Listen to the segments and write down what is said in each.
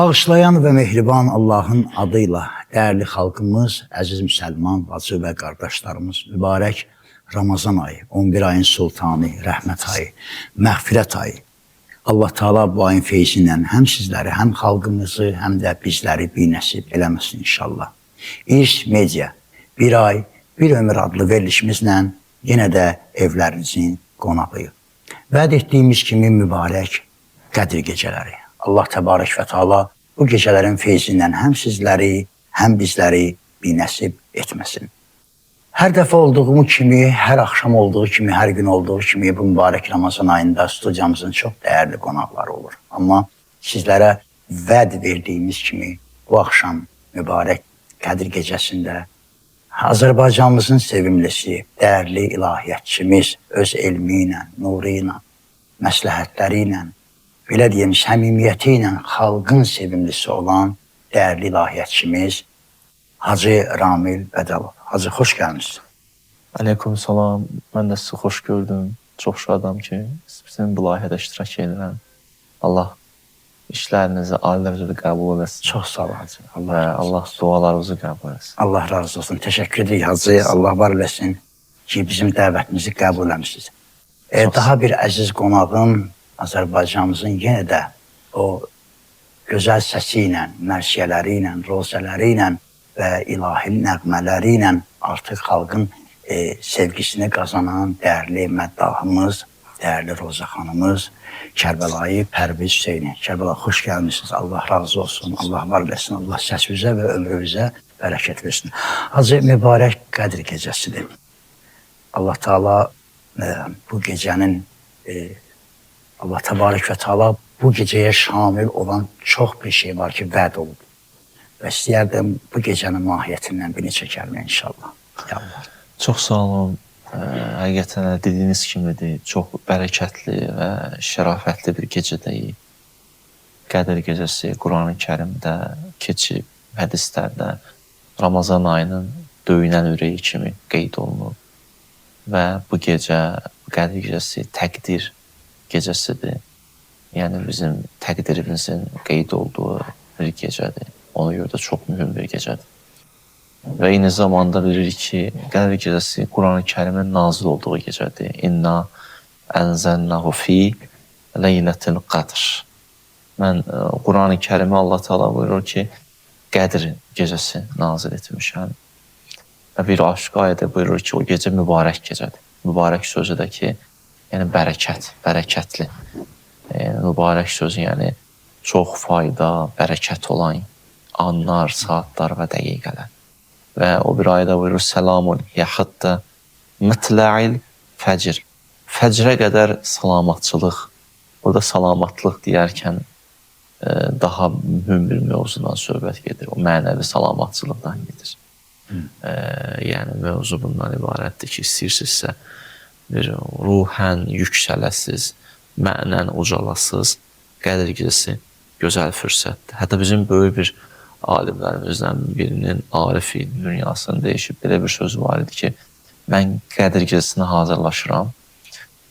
Bağışlayan və mehriban Allahın adıyla dəyərli xalqımız, əziz müsəlman, bacı və qardaşlarımız, mübarək Ramazan ayı, 11 ayın sultanı, rəhmət ayı, məğfirət ayı. Allah Teala bu ayın feyzi ilə həm sizləri, həm xalqımızı, həm də bizləri binəsib eləməsin inşallah. İrs Media, bir ay, bir ömür adlı verilişimizlə yenə də evlərinizin qonağıyıq. Vəd etdiyimiz kimi mübarək Qədir gecələri. Allah Təbarək və Teala bu gecələrin feyzindən həm sizləri, həm bizləri binəsib etməsin. Hər dəfə olduğu kimi, hər axşam olduğu kimi, hər gün olduğu kimi bu mübarək Ramazan ayında studiyamızın çox dəyərli qonaqları olur. Amma sizlərə vəd verdiyimiz kimi bu axşam mübarək Qədir gecəsində Azərbaycanımızın sevimlisi, dəyərli ilahiyyatçımız öz elmi ilə, nuru ilə, məsləhətləri ilə, belə deyim, səmimiyyəti ilə xalqın sevimlisi olan dəyərli ilahiyyatçımız Hacı Ramil Bədəlov. Hacı, xoş gəlmişsiniz. Aleyküm salam. Mən də sizi xoş gördüm. Çox şadam ki, sizin bu layihədə iştirak edirəm. Allah işlərinizi ali dərəcədə qəbul etsin. Çox sağ ol, Hacı. Allah dualarınızı qəbul etsin. Allah razı olsun. Təşəkkür edirik, Hacı. Allah var eləsin ki, bizim dəvətimizi qəbul etmişsiniz. Daha bir əziz qonağım Azərbaycanımızın yenə də o gözəl səsi ilə, mərsiyələri ilə, rozələri ilə və ilahi nəğmələri ilə artıq xalqın sevgisini qazanan dəyərli məddahımız, dəyərli Rozə xanımız Kərbəlayı Pərviz Hüseyni. Kərbəla, xoş gəlmişsiniz. Allah razı olsun. Allah var eləsin. Allah səsinizə və ömrünüzə bərəkət versin. Hacı, mübarək Qədir gecəsidir. Allah Teala bu gecənin Allah Təbarək və Teala bu gecəyə şamil olan çox bir şey var ki, vəd olub. Və istəyərdim bu gecənin mahiyyətindən bir neçə kəlmə inşallah. Çox sağ olun. Həqiqətən dediyiniz kimidir, çox bərəkətli və şərafətli bir gecədəyik. Qədir gecəsi Qurani-Kərimdə keçib, hədislərdə Ramazan ayının döyünən ürəyi kimi qeyd olunub. Və bu gecə, Qədir gecəsi təqdir gecəsidir. Yəni bizim təqdirimizin qeyd olduğu bir gecədir. Ona görə də çox mühüm bir gecədir. Və eyni zamanda bilirik ki, Qədir gecəsi Qurani-Kərimin nazil olduğu gecədir. İnna ənzəlnahu fi leylətil qadr. Mən Qurani-Kərimi Allah Teala buyurur ki, Qədir gecəsi nazil etmişəm. Və bir aşıq ayədə buyurur ki, o gecə mübarək gecədir. Mübarək sözü də ki, yəni bərəkət, bərəkətli. Mübarək sözü, yəni çox fayda, bərəkət olan anlar, saatlar və dəqiqələr. Və o bir ayda buyurur, Səlamun yaxıdda mütlə'il fəcr. Fəcrə qədər salamatçılıq. Burada salamatlıq deyərkən daha mühüm bir mövzudan söhbət gedir. O mənəvi salamatçılıqdan gedir. Yəni mövzu bundan ibarətdir ki, istəyirsinizsə bir ruhən yüksələsiz, mənən ucalasız Qədir gecəsi gözəl fürsətdir. Hətta bizim böyük bir alimlərimizdən birinin Arifi dünyasını dəyişib belə bir sözü var idi ki, mən Qədir gecəsinə hazırlaşıram.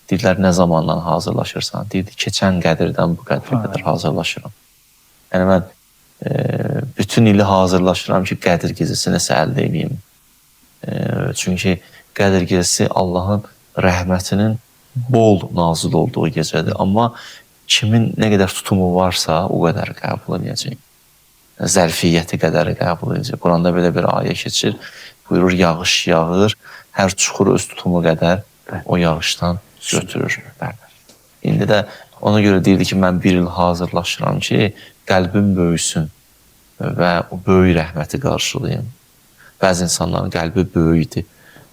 Deyirlər, nə zamandan hazırlaşırsan? Deyirdi, keçən Qədirdən bu Qədirə qədər hazırlaşıram. Yəni mən bütün ili hazırlaşıram ki, Qədir gecəsi nəsə əldə edeyim. Çünki Qədir gecəsi Allahın rəhmətinin bol nazil olduğu gecədir. Amma kimin nə qədər tutumu varsa, o qədər qəbul edəcək. Zərfiyyəti qədər qəbul edəcək. Quranda belə bir ayə keçir. Buyurur, yağış yağır, hər çuxur öz tutumu qədər o yağışdan götürür. İndi də ona görə deyirdi ki, mən bir il hazırlaşıram ki, qəlbim böyüsün və o böyük rəhməti qarşılayım. Bəzi insanların qəlbi böyükdir.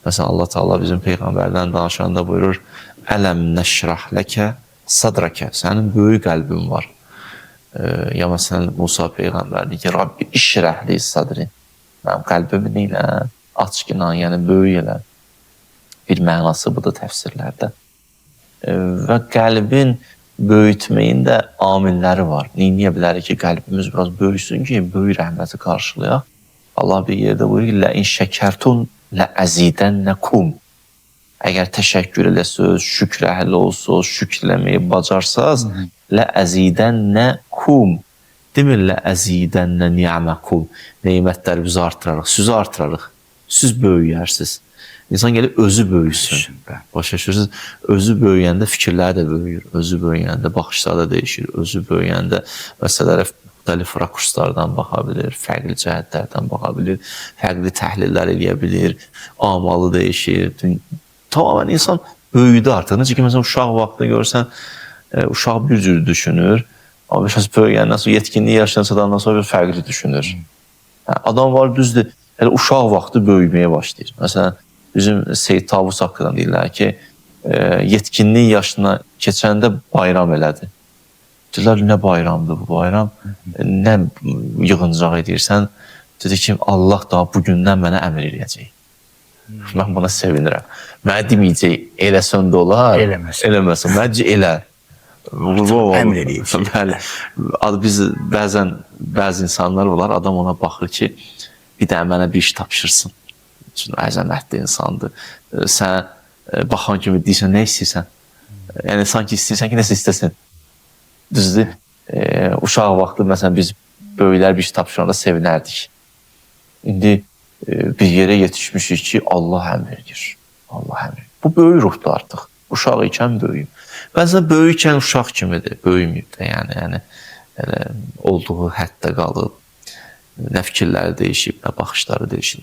Məsələn, Allah Teala bizim Peyğəmbərdən danışanda buyurur, Ələm nəşrah ləkə sadrakə. Sənin böyük qəlbin var. Ya məsələn, Musa Peyğəmbər deyir ki, Rabbi işrəhli sadri. Mənim qəlbimin ilə açqınan, yəni böyük elə bir mənası budur təfsirlərdə. Və qəlbin böyütməyin də amilləri var. Niyə bilərik ki, qəlbimiz biraz böyüsün ki, böyük rəhməti qarşılayaq. Allah bir yerdə buyurur ki, Ləin şəkərtun ləəzidənnəkum. Əgər təşəkkür eləsəz, şükr əhli olsaz, şükrləməyi bacarsaz, ləəzidənnəkum. Demirlə əzidənnə ni'məkum. Nemətləri biz artırarıq, siz artırarıq. Siz böyüyərsiniz. İnsan gəlib özü böyüsün. Başa düşürsünüz? Özü böyüyəndə fikirlər də böyüyür. Özü böyüyəndə baxışlar da dəyişir. Özü böyüyəndə məsələlərə müxtəlif rakurslardan baxa bilir, fərqli cəhətlərdən baxa bilir, fərqli təhlillər eləyə bilir, amalı dəyişir. Tamamən insan böyüdü artıq. Necə ki, məsələn, uşaq vaxtında görsən, uşaq bir cür düşünür, amma böyüyəndən sonra, yetkinlik yaşından çatandan sonra bir fərqli düşünür. Adam var, düzdür, elə uşaq vaxtı böyüməyə başlayır. Məsələn, bizim Seyyid Tavus haqqında deyirlər ki, yetkinlik yaşına keçəndə bayram elədi. Deyirlər, nə bayramdır bu bayram, nə yığıncaq edirsən? Dedi ki, Allah da bugündən mənə əmr eləyəcək. Mən buna sevinirəm. Mənə deməyəcək, eləsən də olar, eləməsən. Məncə elə. Əmr eləyəcək. Biz bəzi insanlar olar, adam ona baxır ki, bir də mənə bir iş tapşırsın. Əzəmətli insandır. Sən baxan kimi deyirsən, nə istəyirsən? Yəni, sanki istəyirsən ki, nəsə istəsin. Düzdür? Uşaq vaxtı, məsələn, biz böyüklər bir iş tapşıranda sevinərdik. İndi bir yerə yetişmişik ki, Allah əmr edir. Allah əmr edir. Bu böyük ruhdur artıq. Uşaq ikən böyüyüm. Bəzən böyükən uşaq kimidir, böyüməyib də. Yəni olduğu həddə qalıb, nə fikirləri dəyişib, nə baxışları dəyişib.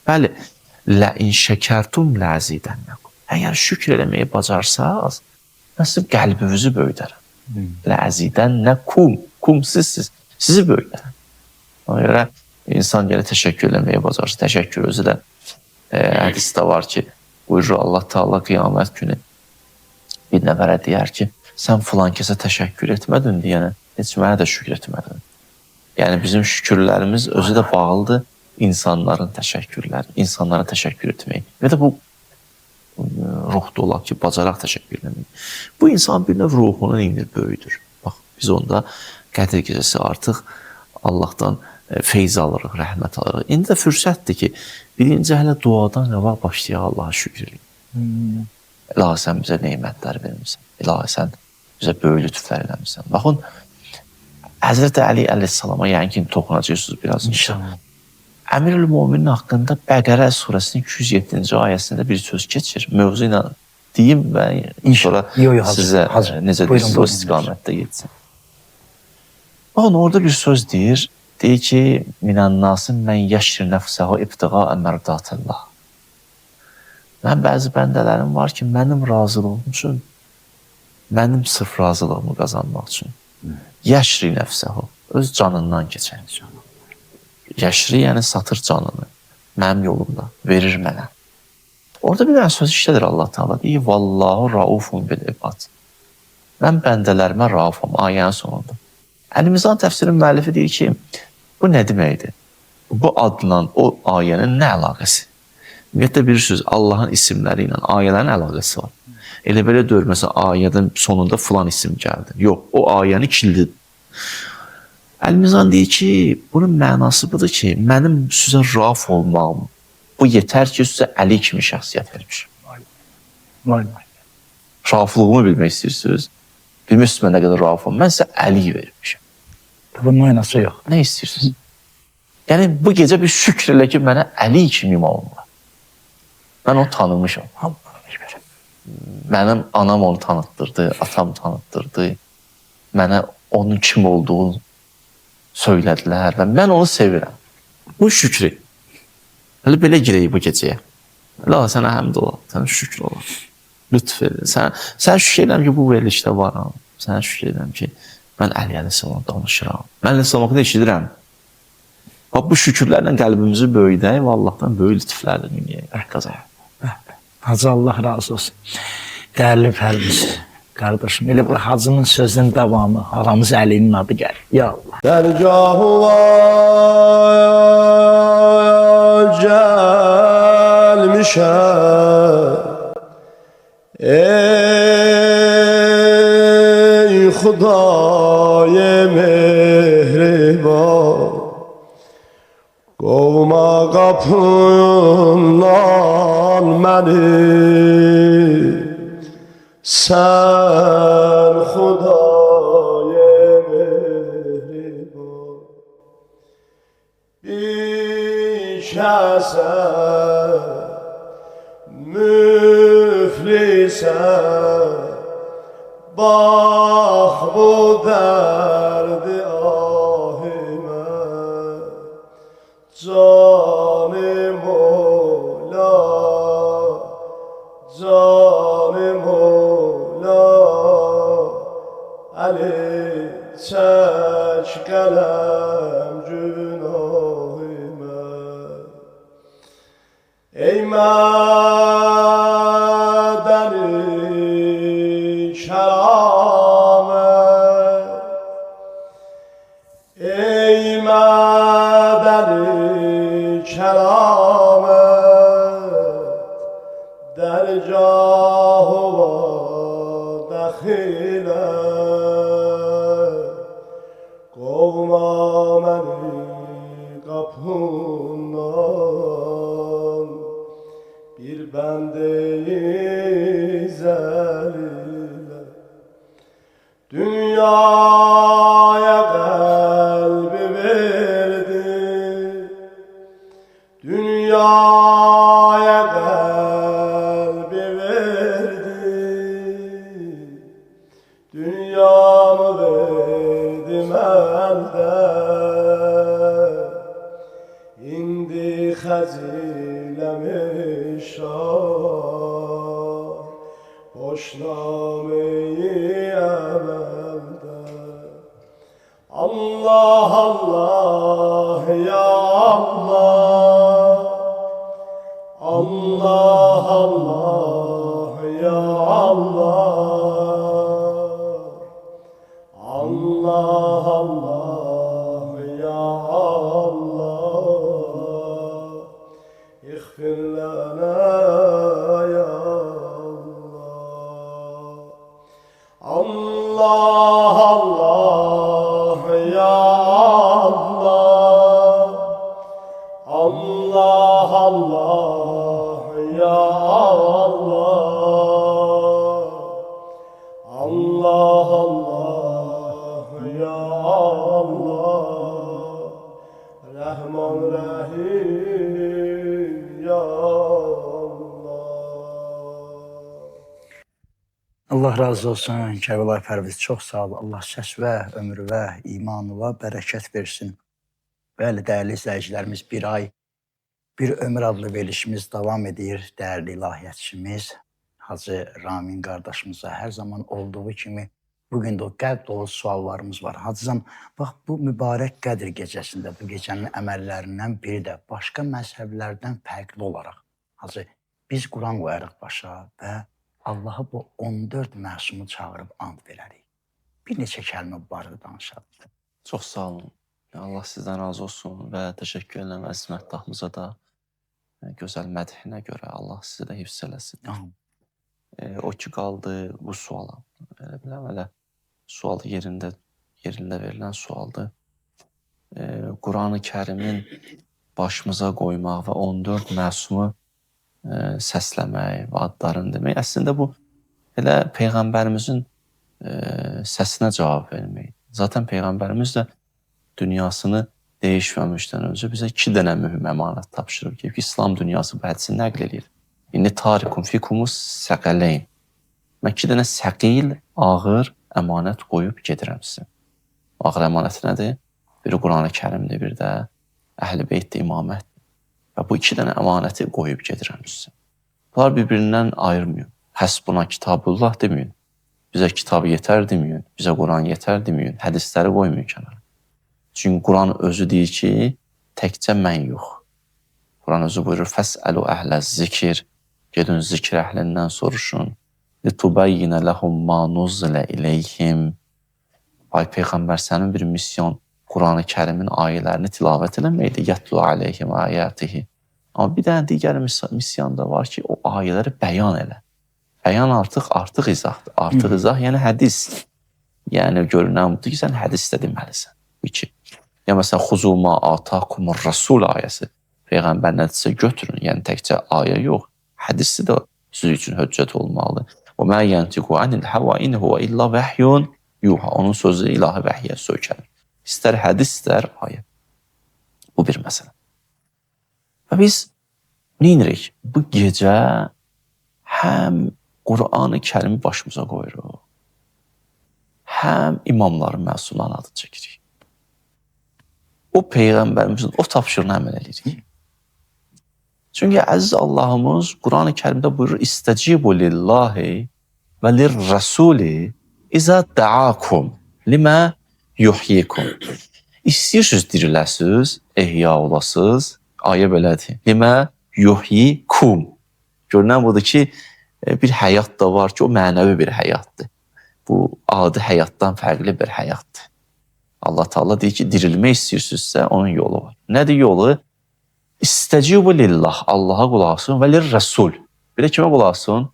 Bəli, ləin şəkərtum ləzidənnəkum. Əgər şükür eləməyi bacarsaz, mən sizin qəlbinizi böyüdərəm. Ləzidənnəkum. Kum sizsiz. Sizi böyüdərəm. Ona görə insan gələ təşəkkür eləməyi bacarsın. Təşəkkür özü də hədisdə var ki, buyurur Allah Teala qiyamət günü bir nəfərə deyər ki, sən filan kəsə təşəkkür etmədin deyənə, heç mənə də şükür etmədin. Yəni bizim şükürlərimiz özü də bağlıdır insanların təşəkkürləri, insanlara təşəkkür etmək. Və də bu ruhda olaq ki, bacaraq təşəkkür etmək. Bu insan bir növ ruhunun indir, böyüdür. Bax, biz onda Qədr gecəsi artıq Allahdan feyz alırıq, rəhmət alırıq. İndi də fürsətdir ki, birinci hələ duadan qabaq başlayaq Allaha şükür edin. İlahi sən bizə neymətlər vermirsən. İlahi sən bizə böyük lütflər eləmirsən. Baxın, Həzrəti Əli əleyhissalama yəni ki, toxunacaqsınız biraz inşallah. Əmirül-Müminin haqqında Bəqərə surəsinin 207-ci ayəsində bir söz keçir. Mövzu ilə deyim və sonra sizə necə deyirsiniz, o istiqamətdə getsin. Baxın, orada bir söz deyir. Deyir ki, minənnasın mən yəşir nəfsəhu ibtiğa əmərdatəllah. Mən bəzi bəndələrim var ki, mənim razılığım üçün, mənim sırf razılığımı qazanmaq üçün. Yəşri nəfsəhu, öz canından keçən. Yəşri, yəni satır canını, mənim yolumda, verir mənə. Orada bir dənə söz işlədir Allah Teala, deyir, vallahu raufun bil ibad. Mən bəndələrimə raufam, ayənin sonunda. Əl-Mizan təfsirin müəllifi deyir ki, bu nə deməkdir? Bu adla o ayənin nə əlaqəsi? Ümumiyyətlə bilirsiniz, Allahın isimləri ilə ayələrin əlaqəsi var. Elə belə deyir, məsələn, ayədən sonunda filan isim gəldi. Yox, o ayəni kildidir. Əl-Mizan deyir ki, bunun mənası budur ki, mənim sizə rauf olmağım, bu yetər ki, sizə Əli kimi şəxsiyyət vermişim. Raufluğumu bilmək istəyirsiniz? Bilmişsiniz mən nə qədər raufum, mən sizə Əli vermişim. Bunun mənası yox. Nə istəyirsiniz? Yəni, bu gecə bir şükür elə ki, mənə Əli kimi imamım var. Mən onu tanımışam. Mənim anam onu tanıtdırdı, atam tanıtdırdı. Mənə onun kim olduğunu söylədilər və mən onu sevirəm. Bu şükrü. Hələ belə girək bu gecəyə. Allah sənə həmd ola, sənə şükür ola. Lütf edin. Sən şükür edirəm ki, bu verilişdə varam. Sənə şükür edirəm ki, mən Əli əleyhissalam danışıram. Mən əleyhissalamı eşidirəm. Bu şükürlərlə qəlbimizi böyüdək və Allahdan böyük lütflərlə dünyaya qazanaq. Hacı Allah razı olsun. Dəyərli Pərviz qardaşım, elə bu hacının sözünün davamı, aramız Əlinin adı gəlir. Ya Allah. Dərgahı gəlmişəm, ey Xudaye mehriban, qovma qapından məni, sən Xudaye mehriban. kəsə müflisə bax bu dərdi ahimə canım ola canım ola əli çək qələm günahimə ey mədəni kəramət ey mədəni kəramət dərgahı dəxilə qovma məni qapından bir bəndeyi zəlilə dünyaya qəlbi verdi dünyaya qəlbi verdi dünyamı verdim əldə indi xəziləmi şah boşnameyi əməldə Allah Allah ya Allah Allah Allah ya Allah Allah Allah ya Allah ighfir lana ya Allah Allah ya Allah Allah Allah ya Allah Allah Allah ya Allah Rahman Rahim ya Allah razı olsun Kərbəlayı Pərviz. Çox sağ ol. Allah səsvə, ömrüvə, imanıva bərəkət versin. Bəli, dəyərli izləyicilərimiz, bir ay, bir ömür adlı verilişimiz davam edir. Dəyərli ilahiyyatçımız Hacı Ramin qardaşımıza hər zaman olduğu kimi bugün də o qəlb dolu suallarımız var. Hacıcan, bax bu mübarək Qədr gecəsində, bu gecənin əməllərindən biri də başqa məzhəblərdən fərqli olaraq, Hacı, biz Quran qoyarıq başa və Allah'a bu 14 məsumu çağırıb and verərik. Bir neçə kəlmə barədə danışalım. Çox sağ olun. Allah sizdən razı olsun və təşəkkür edirəm əziz məddahımıza da gözəl mədhinə görə Allah sizi də hifz eləsin. O ki qaldı bu suala. Elə biləm, elə sual yerində verilən sualdır. Quran-ı Kərimin başımıza qoymaq və 14 məsumu səsləmək və adlarını demək. Əslində bu elə Peyğəmbərimizin səsinə cavab vermək. Zaten Peyğəmbərimiz də dünyasını dəyişməmişdən öncə bizə 2 dənə mühüm əmanət tapşırır ki, İslam dünyası bu hədisini nəql edir. İndi tarikum fikumus səqələyn. Mən 2 dənə səqil, ağır əmanət qoyub gedirəm sizə. Ağır əmanəti nədir? Biri Quran-ı Kərimdir, bir də Əhl-i Beytdə imamətdir. Və bu 2 dənə əmanəti qoyub gedirəm sizə. Bunlar bir-birindən ayırmıyor. Həsbuna kitabullah deməyin. Bizə kitab yetər deməyin. Bizə Quran yetər deməyin. Hədisləri qoymayın kənara. Çünki Quran özü deyir ki, təkcə mən yox. Quran özü buyurur, fəsəlu əhlə zikir. Gedin zikr əhlindən soruşun. Litubayyinə ləhum ma nuzzilə iləyhim. Ay Peyğəmbər, sənin bir misyon Quran-ı Kərimin ayələrini tilavət eləməkdir. Yətlu aleyhim ayətihi. Amma bir dənə digər misyon da var ki, o ayələri bəyan elə. Bəyan artıq izahdır. Artıq izah, yəni hədis. Yəni görünən budur ki, sən hədis də deməlisən. Bu 2. Ya məsələn, xuzuma atakumur rasul ayəsi. Peyğəmbər nədirsə götürün. Yəni təkcə ayə yox. Hədisi də sizin üçün höccət olmalıdır. Və mə yəntiqu anil həva in huva illa vəhyun yuha. Onun sözü ilahi vəhiyyə söykənir. İstər hədis, istər ayə. Bu bir məsələ. Və biz neyinirik? Bu gecə həm Qur'an-ı Kərimi başımıza qoyuruq, həm imamların məsumlarının adını çəkirik. O Peyğəmbərimizin o tapşırığına əməl edirik. Çünki əziz Allahımız Qur'an-ı Kərimdə buyurur: İstəcibu lillahi və lirrasuli izə da'akum limə yuhyikum. İstəyirsiniz diriləsiz, ehya olasınız. Ayə belədir. Limə yuhyikum. Görünən budur ki, bir həyat da var ki, o mənəvi bir həyatdır. Bu adi həyatdan fərqli bir həyatdır. Allah Teala deyir ki, dirilmək istəyirsinizsə onun yolu var. Nədir yolu? İstəcibu lillah, Allaha qulaq asın və lirrəsul. Bir də kimə qulaq asın?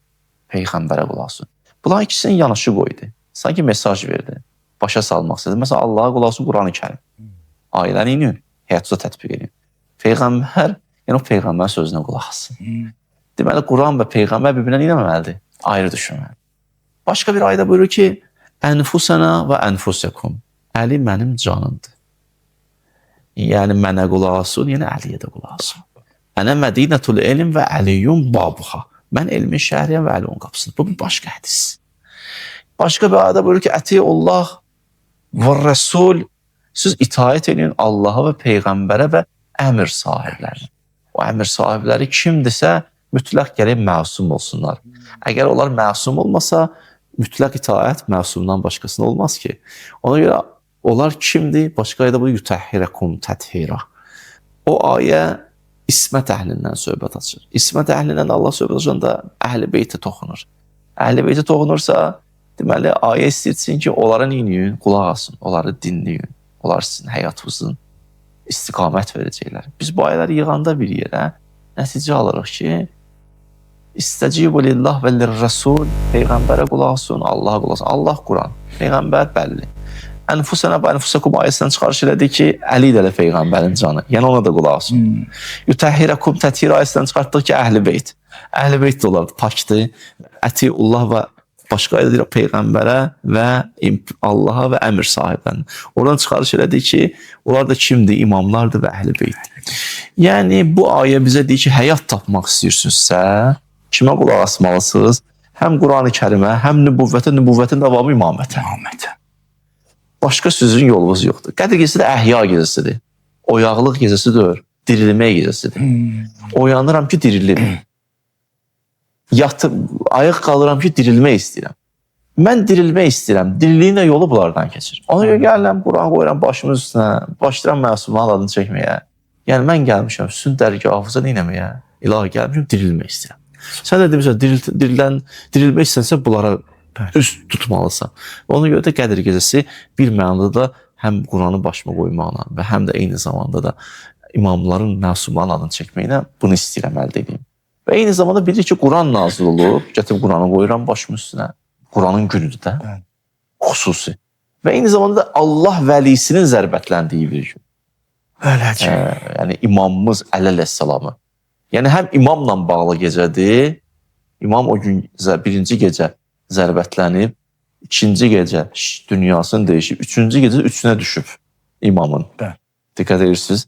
Peyğəmbərə qulaq asın. Bunların ikisini yanaşı qoydu. Sanki mesaj verdi. Başa salmaq istədi. Məsələn, Allaha qulaq asın Qur'an-ı Kərim. Ayələri inin, həyatınıza tətbiq edin. Peyğəmbər, yəni o Peyğəmbərin sözünə qulaq asın. Deməli, Qur'an və Peyğəmbər bir-birinə inanməməlidir. Ayrı düşünməlidir. Başqa bir ayədə buyurur ki, Ənfusənə və ənfusekum. Əli mənim canımdır. Yəni mənə qulaq asın, yəni Əliyə də qulaq asın. Ənə mədinətul elm və əliyyun babuha. Mən elmin şəhriyəm və Əli onun qapısıdır. Bu bir başqa hədis. Başqa bir ayədə buyurur ki, Ətiyullah və Rəsul. Siz itaət edin Allaha və Peyğəmbərə və əmr sahiblərinə. O əmr sahibləri kimdirsə, mütləq gərək məsum olsunlar. Əgər onlar məsum olmasa, mütləq itaət məsumdan başqasına olmaz ki. Ona görə onlar kimdir? Başqa ayədə bu yutəhhirəkum təthira. O ayə İsmət əhlindən söhbət açır. İsmət əhlindən Allah söhbət açanda əhl-i beyti toxunur. Əhl-i beyti toxunursa, deməli, ayə istəyirsin ki, onlara neyiniyin? Qulaq asın, onları dinləyin. Onlar sizin həyatınızın istiqamət verəcəklər. Biz bu ayələri yığanda bir yerə nəticə alırıq ki, İstəcibu lillah və lirrəsul, Peyğəmbərə qulaq asın, Allaha qulaq asın. Allah Quran, Peyğəmbər bəlli. Ənfusənə və ənfusekum ayəsindən çıxarış elədi ki, Əli də Peyğəmbərin canı. Yəni ona da qulaq asın. Yutəhhirəkum təthir ayəsindən çıxartdıq ki, əhl-i beyt. Əhl-i beyt də olardı, pakdır. Ətiyullah və başqa ayədə deyir Peyğəmbərə və Allaha və əmr sahiblərinə. Oradan çıxarış elədi ki, onlar da kimdir? İmamlardır və əhl-i beyt. Yəni bu ayə bizə deyir ki, həyat tapmaq istəyirsinizsə, kimə qulaq asmalısınız? Həm Qur'an-ı Kərimə, həm nübüvvətə, nübüvvətin davamı imamətə. Başqa sözün yolunuz yoxdur. Qədir gecəsi də əhya gecəsidir. Oyaqlıq gecəsi deyil, dirilmək gecəsidir. Oyanıram ki, dirilim. Ayıq qalıram ki, dirilmək istəyirəm. Mən dirilmək istəyirəm. Diriliyin də yolu bunlardan keçir. Ona görə gəlirəm, Qur'an qoyuram başımın üstünə, başlayıram məsumların adını çəkməyə. Yəni mən gəlmişəm, sizin dərgahınıza neynəməyə? İlahi gəlmişəm, dirilmək istəyirəm. Sən də demişsən, dirilmək istəyirsə bunlara üst tutmalısan. Ona görə də Qədir gecəsi bir mənada da həm Qur'anı başıma qoymaqla və həm də eyni zamanda da imamların, məsumların adını çəkməklə bunu istəyirəm, əldə edeyim. Və eyni zamanda bilir ki, Qur'an nazil olub, gətirib Qur'anı qoyuram başımın üstünə. Qur'anın günüdür də, xüsusi. Və eyni zamanda da Allah vəlisinin zərbətləndiyi bir gün. Yəni imamımız əleyhissalamı. Yəni həm imamla bağlı gecədir, imam o gün birinci gecə zərbətlənib, ikinci gecə dünyasını dəyişib, üçüncü gecə üçünə düşüb imamın. Diqqət edirsiniz.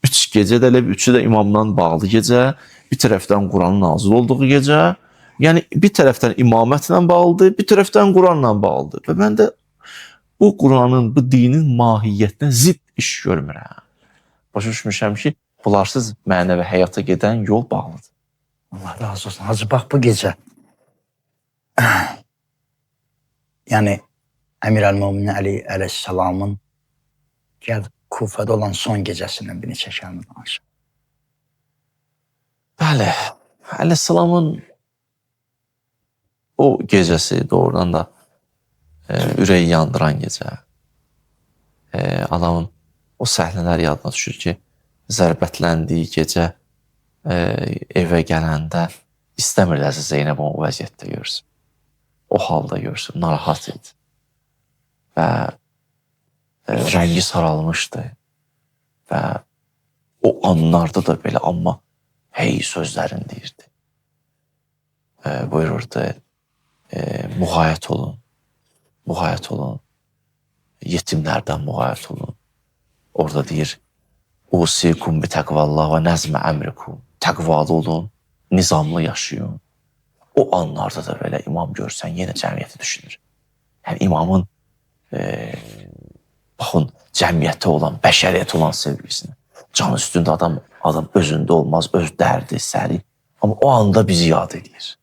3 gecə də, 3-ü də imamdan bağlı gecə, bir tərəfdən Qur'anın nazil olduğu gecə, yəni bir tərəfdən imamətlə bağlıdır, bir tərəfdən Qur'anla bağlıdır. Və mən də bu Qur'anın, bu dinin mahiyyətinə zidd iş görmürəm. Başa düşmüşəm ki, bunlarsız mənəvi həyata gedən yol bağlıdır. Allah razı olsun. Hacı, bax bu gecə yəni Əmir əl-Möminin Əli əleyhissalamın gəl Kufədə olan son gecəsindən birini çəkəlim danışaq. Bəli, əleyhissalamın o gecəsi doğrudan da ürəyi yandıran gecə. Adamın o səhnələr yadına düşür ki, zərbətləndiyi gecə evə gələndə istəmirdi Əziz Zeynəb o vəziyyətdə görsün. O halda görsün, narahat idi. Və rəngi saralmışdı. Və o anlarda da belə, amma hey sözlərini deyirdi. Buyururdu, müğayət olun, yetimlərdən müğayət olun. Orada deyir, Usikum bi təqvallah və nəzmə əmrikum. Təqvalı olun, nizamlı yaşayın. O anlarda da belə imam görsən, yenə cəmiyyəti düşünür. Yəni imamın baxın, cəmiyyətə olan, bəşəriyyətə olan sevgisini. Can üstündə adam özündə olmaz, öz dərdi, səri. Amma o anda bizi yad edir.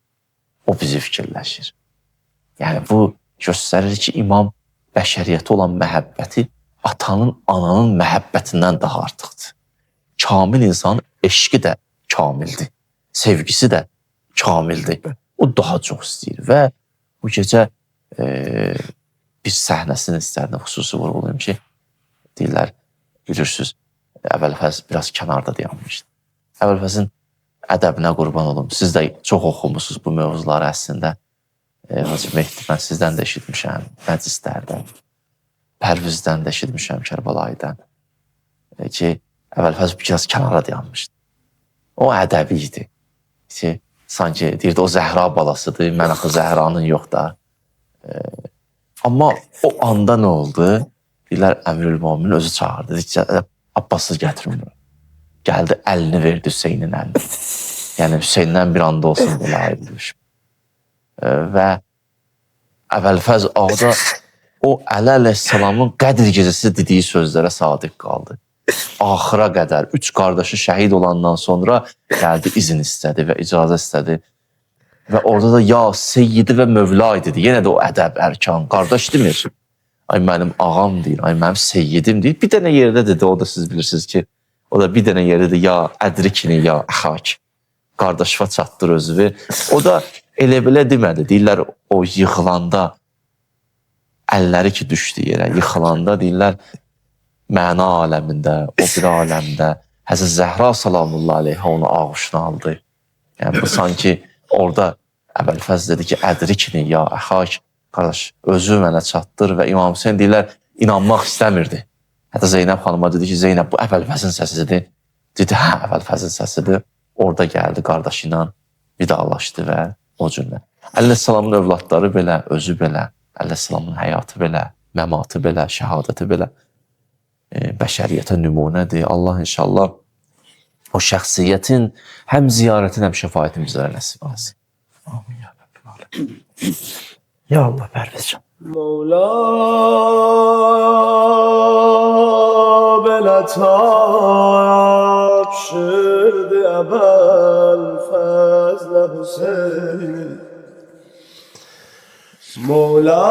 O bizi fikirləşir. Yəni bu göstərir ki, imam bəşəriyyətə olan məhəbbəti atanın, ananın məhəbbətindən daha artıqdır. Kamil insanın eşqi də kamildir. Sevgisi də kamildir. O daha çox istəyir. Və bu gecə bir səhnəsini istərdim xüsusi vurğulayım ki, deyirlər, bilirsiniz, Əvvəlfəz biraz kənarda dayanmışdı. Əvvəlfəzin ədəbinə qurban olum. Siz də çox oxumusunuz bu mövzuları əslində. Hacı Mehdi, mən sizdən də eşitmişəm, məclislərdən. Pərvizdən də eşitmişəm, Kərbalaydan ki, Əvvəlfəz biraz kənara dayanmışdı. O ədəbi idi. Ki, sanki deyirdi, o Zəhra balasıdır, mən axı Zəhranın yox da. Amma o anda nə oldu? Deyirlər, Əmirül-Mömin özü çağırdı. Dedi ki, Abbası gətirin. Gəldi, əlini verdi Hüseynin əlini. Yəni, Hüseyndən bir anda olsun belə ayrılmış. Və Əvvəlfəz ağda o Əli əleyhissalamın qədr gecəsi dediyi sözlərə sadiq qaldı. Axıra qədər 3 qardaşı şəhid olandan sonra gəldi, izin istədi və icazə istədi. Və orada da ya Seyyidi və Mövlay dedi. Yenə də o ədəb, ərkan, qardaş demir. Ay mənim ağam deyir, ay mənim seyyidim deyir. Bir dənə yerdə dedi, o da siz bilirsiniz ki, o da bir dənə yerdə dedi, ya ədrikini, ya əxak. Qardaşıma çatdır özü. O da elə belə demədi. Deyirlər, o yıxılanda, əlləri ki düşdü yerə, yıxılanda deyirlər, məna aləmində, o bir aləmdə, Həzrət Zəhra salamullah aleyhə onu ağuşuna aldı. Yəni, bu sanki orada Əvvəlfəz dedi ki, ədrikini, ya əxak, qardaş, özü mənə çatdır və İmam Hüseyin deyirlər, inanmaq istəmirdi. Hətta Zeynəb xanıma dedi ki, Zeynəb, bu Əvvəlfəzin səsidir. Dedi, hə, Əvvəlfəzin səsidir. Orada gəldi qardaşı ilə vidalaşdı və o cümlə. Əleyhissalamın övladları belə, özü belə, Əleyhissalamın həyatı belə, məmatı belə, şəhadəti belə bəşəriyyətə nümunədir. Allah inşallah o şəxsiyyətin həm ziyarətin, həm şəfayətin bizlərə nəsib alsın. Amin ya Rəbbim aləm. Ya Allah, Pərvizcan. Mevla belə tapşırdı Əbəlfəzlə Hüseyni. Mevla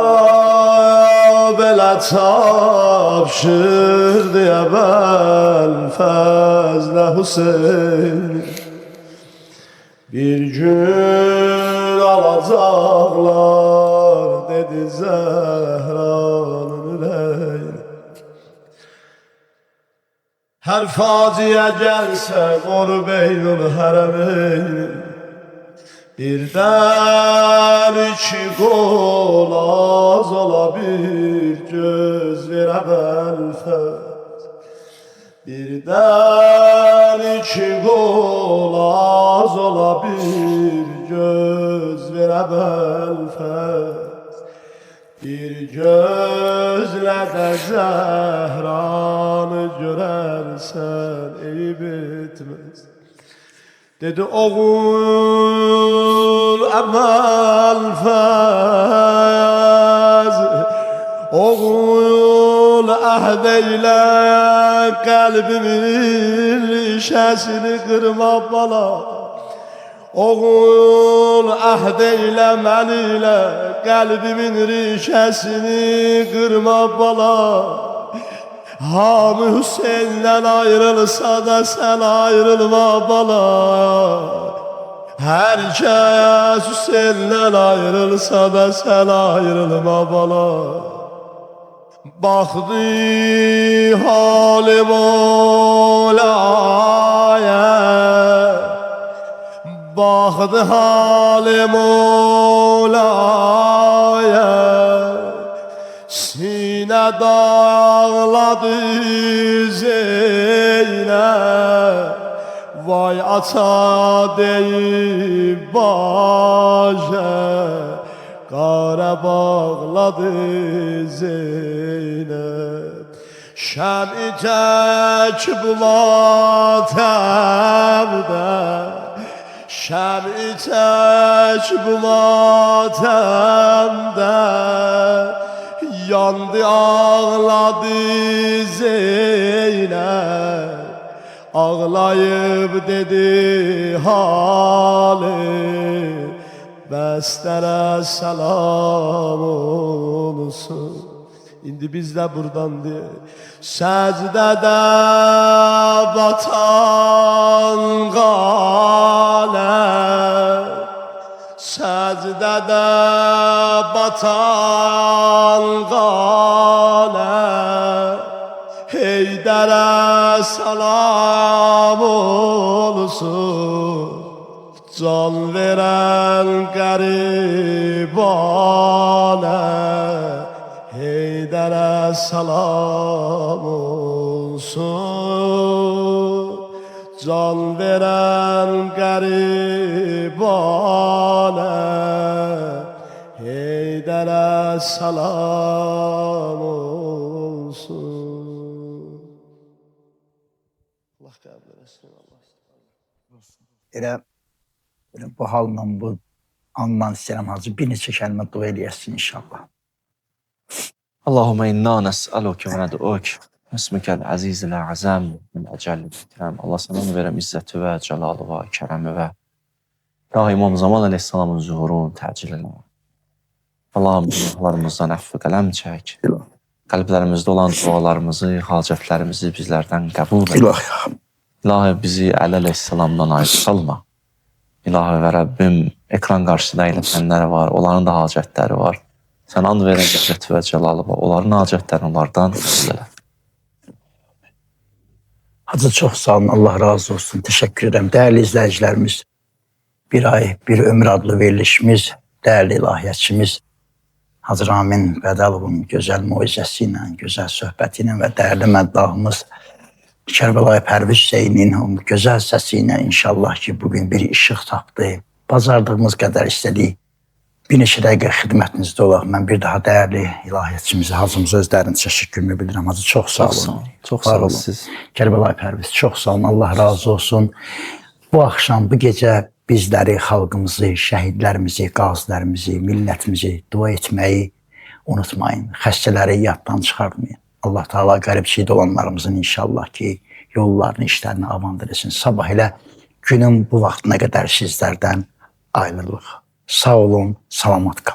belə tapşırdı Əbəlfəzlə Hüseyni. Bir gün alacaqlar dedi Zəhranın ürəyini. Hər faciə gəlsə qoru beynul hərəmeyni. Birdən iki qol az ola bir göz ver Əbəlfəz. Birdən iki qol az ola bir göz ver Əbəlfəz. Bir gözlə də Zəhranı görərsən eyib etməz. Dedi oğul Əbəlfəz, oğul əhd eylə qəlbimin rişəsini qırma bala. Oğul əhd eylə mən ilə qəlbimin rişəsini qırma bala. Hamı Hüseyndən ayrılsa da sən ayrılma bala. Hər kəs Hüseyndən ayrılsa da sən ayrılma bala. Baxdı halim olaya, baxdı halim olaya. Sinə dağladı Zeynəb, vay ata deyib başa, qara bağladı Zeynəb. şəmi tək bu matəmdə, şəmi tək bu matəmdə, yandı ağladı Zeynəb, ağlayıb dedi halı, bəstərə səlam olsun. İndi biz də buradan deyək, səcdədə batan qaləm, səcdədə batan qaləm, Heydərə salam olsun, can verən qəribanə, Heydərə salam olsun, can verən qəribanə, Heydərə salam olsun. Allah qəbul etsin. Elə bu halla, bu andan istəyirəm Hacı bir neçə kəlmə dua eləyəsin inşallah. Allahümme inna nes'aluke ve ned'uke ismikel azizil azam min ecelli ikram. Allah sana onu verəm izzəti və cəlalı və kərəmi və İlahi İmam Zaman Aleyhisselamın zuhurunu təcil elə. Allah'ım günahlarımızdan əfvi qələm çək. Qəlblərimizdə olan dualarımızı, hacətlərimizi bizlərdən qəbul et. İlahi bizi Əli Aleyhisselamdan ayrı salma. İlahi və Rəbbim ekran qarşısında eylətənləri var, onların da hacətləri var. Sən and verən izzəti və cəlalı var, onların hacətlərini onlardan qəbul elə. Hacı çox sağ olun, Allah razı olsun. Teşekkür ederim. Değerli izleyicilerimiz, bir ay, bir ömür adlı verilişimiz, değerli ilahiyyatçımız Hacı Ramin Bədəlovun gözəl muizəsiyle, gözəl söhbətiyle ve değerli məddahımız Kərbəlayı Pərviz Hüseynin o gözəl səsiyle inşallah ki bugün bir ışıq tapdı. Bacardığımız qədər istədik. Bir neçə dəqiqə xidmətinizdə olaq. Mən bir daha dəyərli ilahiyyatçımıza, Hacımıza özlərinin təşəkkürümü bildirəm. Hacı çox sağ olun. Çox sağ olun siz. Kərbəlayı Pərviz çox sağ olun. Allah razı olsun. Bu axşam, bu gecə bizləri, xalqımızı, şəhidlərimizi, qazilərimizi, millətimizi dua etməyi unutmayın. Xəstələri yaddan çıxartmayın. Allah Teala qərib şəhid olanlarımızın inşallah ki yollarını, işlərini avandır etsin. Sabah elə günün bu vaxtına qədər sizlərdən ayrılırıq. Sağ olun, salamat qalın.